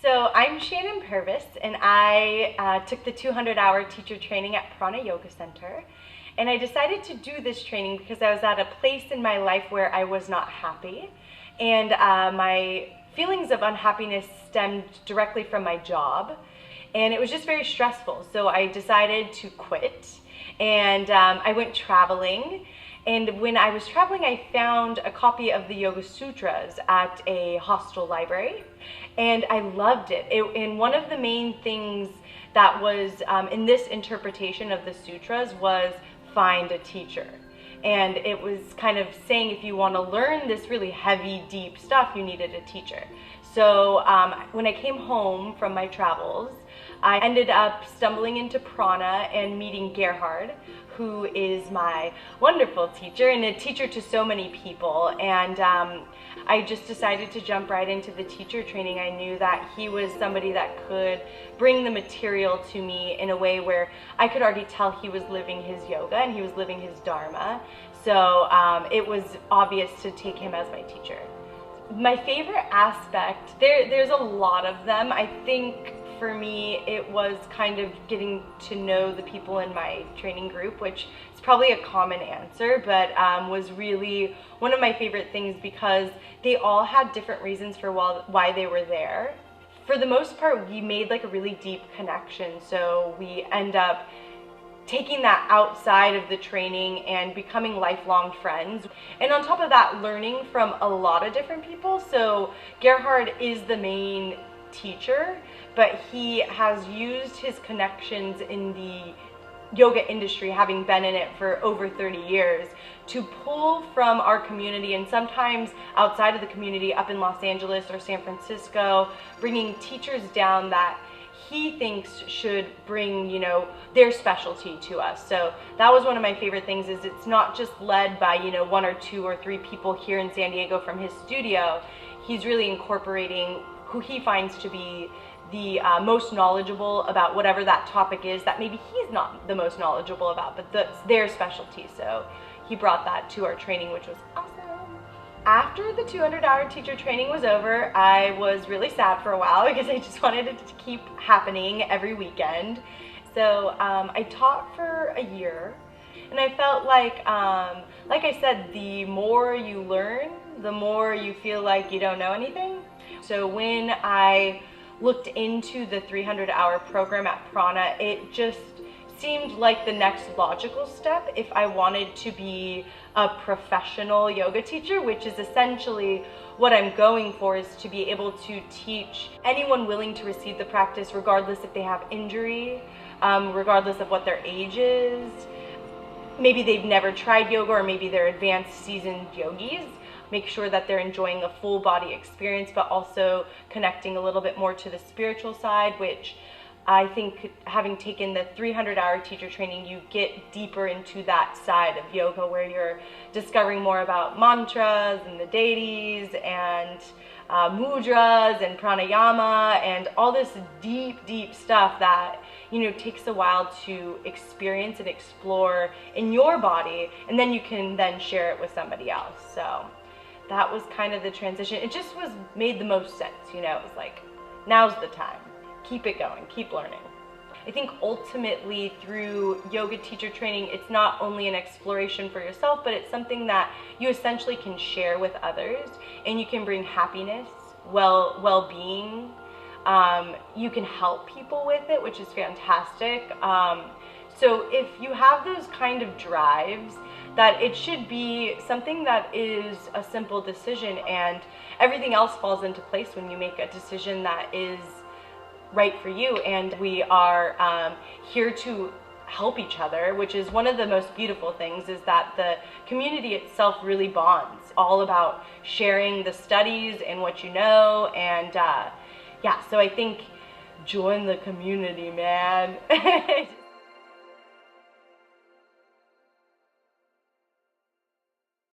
So I'm Shannon and I took the 200-hour teacher training at Prana Yoga Center. And I decided to do this training because I was at a place in my life where I was not happy. And my feelings of unhappiness stemmed directly from my job. And it was just very stressful. So I decided to quit. And I went traveling. And when I was traveling, I found a copy of the Yoga Sutras at a hostel library. And I loved it. And one of the main things that was in this interpretation of the sutras was find a teacher. And it was kind of saying if you want to learn this really heavy, deep stuff, you needed a teacher. So when I came home from my travels, I ended up stumbling into Prana and meeting Gerhard, who is my wonderful teacher and a teacher to so many people. And I just decided to jump right into the teacher training. I knew that he was somebody that could bring the material to me in a way where I could already tell he was living his yoga and he was living his dharma. So it was obvious to take him as my teacher. My favorite aspect, there's a lot of them. I think for me, it was kind of getting to know the people in my training group, which is probably a common answer, but was really one of my favorite things because they all had different reasons for why they were there. For the most part, we made like a really deep connection, so we end up taking that outside of the training and becoming lifelong friends. And on top of that, learning from a lot of different people. So Gerhard is the main teacher, but he has used his connections in the yoga industry, having been in it for over 30 years, to pull from our community and sometimes outside of the community up in Los Angeles or San Francisco, bringing teachers down that he thinks should bring, their specialty to us. So that was one of my favorite things, is it's not just led by, 1 or 2 or 3 people here in San Diego from his studio. He's really incorporating who he finds to be the most knowledgeable about whatever that topic is that maybe he's not the most knowledgeable about, but that's their specialty. So he brought that to our training, which was awesome. After the 200-hour teacher training was over, I was really sad for a while because I just wanted it to keep happening every weekend. So I taught for a year, and I felt like I said, the more you learn, the more you feel like you don't know anything. So when I looked into the 300-hour program at Prana, it just seemed like the next logical step if I wanted to be a professional yoga teacher, which is essentially what I'm going for, is to be able to teach anyone willing to receive the practice, regardless if they have injury, regardless of what their age is. Maybe they've never tried yoga, or maybe they're advanced seasoned yogis. Make sure that they're enjoying a full body experience, but also connecting a little bit more to the spiritual side, which I think, having taken the 300-hour teacher training, you get deeper into that side of yoga where you're discovering more about mantras and the deities and mudras and pranayama and all this deep stuff that takes a while to experience and explore in your body, and then you can then share it with somebody else. So that was kind of the transition. It just made the most sense, it was like, now's the time. Keep it going, keep learning. I think ultimately through yoga teacher training, it's not only an exploration for yourself, but it's something that you essentially can share with others, and you can bring happiness, well-being. You can help people with it, which is fantastic. So if you have those kind of drives, that it should be something that is a simple decision, and everything else falls into place when you make a decision that is right for you. And we are here to help each other, which is one of the most beautiful things, is that the community itself really bonds, all about sharing the studies and what you know. And yeah, so I think join the community, man.